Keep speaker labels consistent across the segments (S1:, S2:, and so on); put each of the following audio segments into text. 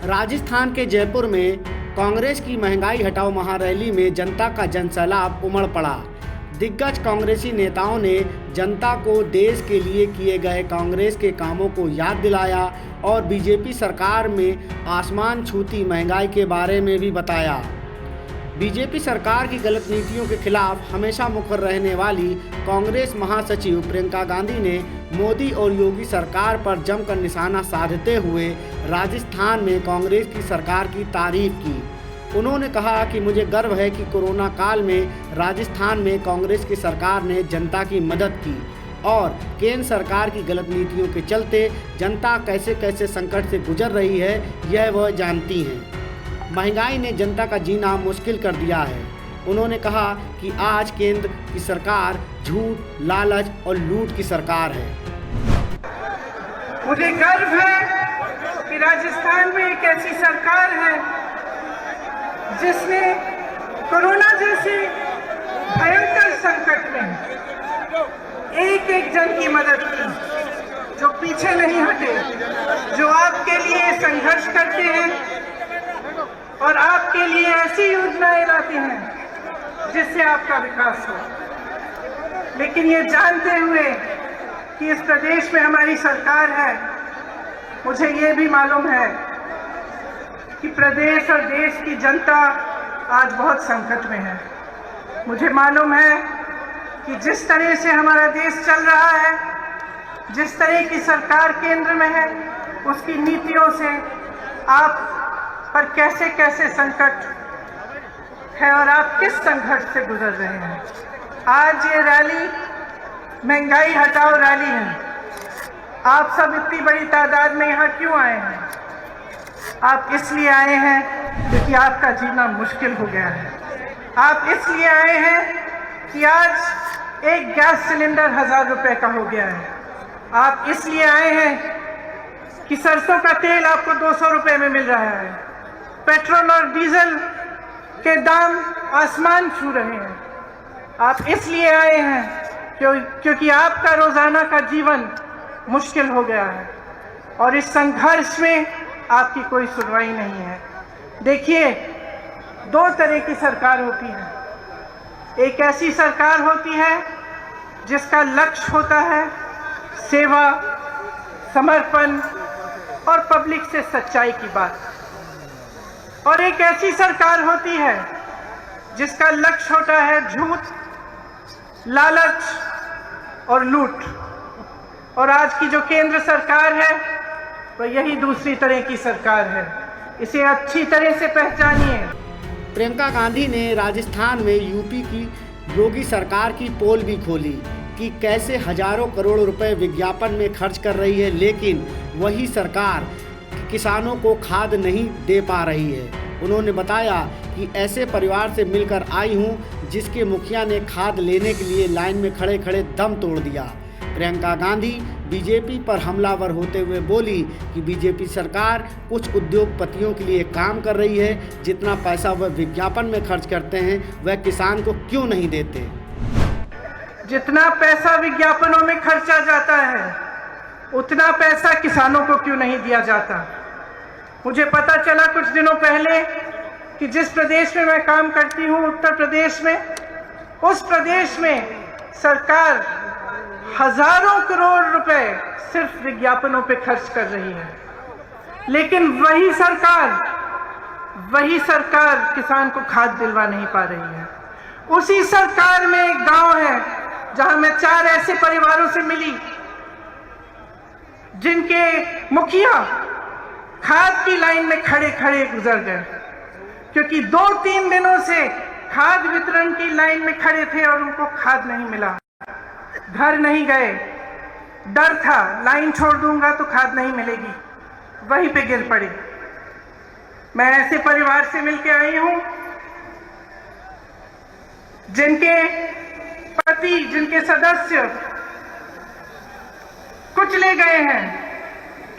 S1: राजस्थान के जयपुर में कांग्रेस की महंगाई हटाओ महारैली में जनता का जनसैलाब उमड़ पड़ा। दिग्गज कांग्रेसी नेताओं ने जनता को देश के लिए किए गए कांग्रेस के कामों को याद दिलाया और बीजेपी सरकार में आसमान छूती महंगाई के बारे में भी बताया। बीजेपी सरकार की गलत नीतियों के खिलाफ हमेशा मुखर रहने वाली कांग्रेस महासचिव प्रियंका गांधी ने मोदी और योगी सरकार पर जमकर निशाना साधते हुए राजस्थान में कांग्रेस की सरकार की तारीफ की। उन्होंने कहा कि मुझे गर्व है कि कोरोना काल में राजस्थान में कांग्रेस की सरकार ने जनता की मदद की और केंद्र सरकार की गलत नीतियों के चलते जनता कैसे कैसे संकट से गुजर रही है यह वह जानती हैं। महंगाई ने जनता का जीना मुश्किल कर दिया है। उन्होंने कहा कि आज केंद्र की सरकार झूठ, लालच और लूट की सरकार है।
S2: मुझे गर्व है कि राजस्थान में एक ऐसी सरकार है जिसने कोरोना जैसे भयंकर संकट में एक एक जन की मदद की, जो पीछे नहीं हटे, जो आपके लिए संघर्ष करते हैं और आपके लिए ऐसी योजनाएं लाते हैं जिससे आपका विकास हो। लेकिन ये जानते हुए कि इस प्रदेश में हमारी सरकार है, मुझे ये भी मालूम है कि प्रदेश और देश की जनता आज बहुत संकट में है। मुझे मालूम है कि जिस तरह से हमारा देश चल रहा है, जिस तरह की सरकार केंद्र में है, उसकी नीतियों से आप पर कैसे कैसे संकट है और आप किस संघर्ष से गुजर रहे हैं। आज ये रैली महंगाई हटाओ रैली है। आप सब इतनी बड़ी तादाद में यहाँ क्यों आए हैं? आप इसलिए आए हैं क्योंकि आपका जीना मुश्किल हो गया है। आप इसलिए आए हैं कि आज एक गैस सिलेंडर 1000 रुपए का हो गया है। आप इसलिए आए हैं कि सरसों का तेल आपको 200 रुपए में मिल रहा है। पेट्रोल और डीजल के दाम आसमान छू रहे हैं। आप इसलिए आए हैं क्योंकि आपका रोजाना का जीवन मुश्किल हो गया है और इस संघर्ष में आपकी कोई सुनवाई नहीं है। देखिए, दो तरह की सरकार होती है। एक ऐसी सरकार होती है जिसका लक्ष्य होता है सेवा, समर्पण और पब्लिक से सच्चाई की बात, और एक ऐसी सरकार होती है जिसका लक्ष्य होता है झूठ, लालच और लूट। और आज की जो केंद्र सरकार है वो यही दूसरी तरह की सरकार है। इसे अच्छी तरह से पहचानिए।
S1: प्रियंका गांधी ने राजस्थान में यूपी की योगी सरकार की पोल भी खोली कि कैसे हजारों करोड़ रुपए विज्ञापन में खर्च कर रही है, लेकिन वही सरकार किसानों को खाद नहीं दे पा रही है। उन्होंने बताया कि ऐसे परिवार से मिलकर आई हूं जिसके मुखिया ने खाद लेने के लिए लाइन में खड़े खड़े दम तोड़ दिया। प्रियंका गांधी बीजेपी पर हमलावर होते हुए बोली कि बीजेपी सरकार कुछ उद्योगपतियों के लिए काम कर रही है, जितना पैसा वह विज्ञापन में खर्च करते हैं वह किसान को क्यों नहीं देते।
S2: जितना पैसा विज्ञापनों में खर्चा जाता है उतना पैसा किसानों को क्यों नहीं दिया जाता। मुझे पता चला कुछ दिनों पहले कि जिस प्रदेश में मैं काम करती हूँ, उत्तर प्रदेश में, उस प्रदेश में सरकार हजारों करोड़ रुपए सिर्फ विज्ञापनों पे खर्च कर रही है, लेकिन वही सरकार किसान को खाद दिलवा नहीं पा रही है। उसी सरकार में एक गांव है जहां मैं 4 ऐसे परिवारों से मिली जिनके मुखिया खाद की लाइन में खड़े खड़े गुजर गए, क्योंकि 2-3 दिनों से खाद वितरण की लाइन में खड़े थे और उनको खाद नहीं मिला। घर नहीं गए, डर था लाइन छोड़ दूंगा तो खाद नहीं मिलेगी, वहीं पे गिर पड़े। मैं ऐसे परिवार से मिलके आई हूं जिनके पति, जिनके सदस्य कुचले गए हैं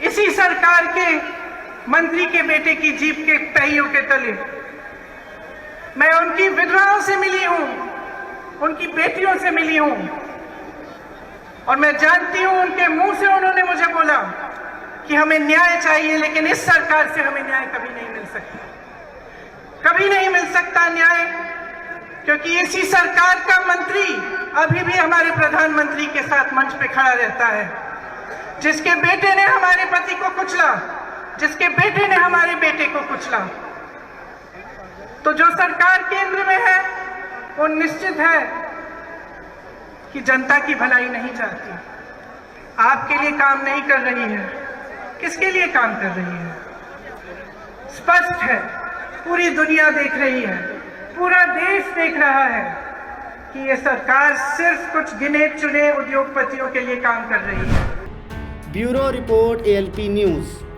S2: इसी सरकार के मंत्री के बेटे की जीप के पहियों के तले। मैं उनकी विधवाओं से मिली हूं, उनकी बेटियों से मिली हूं और मैं जानती हूं, उनके मुंह से उन्होंने मुझे बोला कि हमें न्याय चाहिए, लेकिन इस सरकार से हमें न्याय कभी नहीं मिल सकता, कभी नहीं मिल सकता न्याय, क्योंकि इसी सरकार का मंत्री अभी भी हमारे प्रधानमंत्री के साथ मंच पे खड़ा रहता है, जिसके बेटे ने हमारे पति को कुचला, जिसके बेटे ने हमारे बेटे को कुचला। तो जो सरकार केंद्र में है वो निश्चित है कि जनता की भलाई नहीं चाहती, आपके लिए काम नहीं कर रही है। किसके लिए काम कर रही है? स्पष्ट है, पूरी दुनिया देख रही है, पूरा देश देख रहा है कि ये सरकार सिर्फ कुछ गिने चुने उद्योगपतियों के लिए काम कर रही है।
S1: Bureau report ALP news.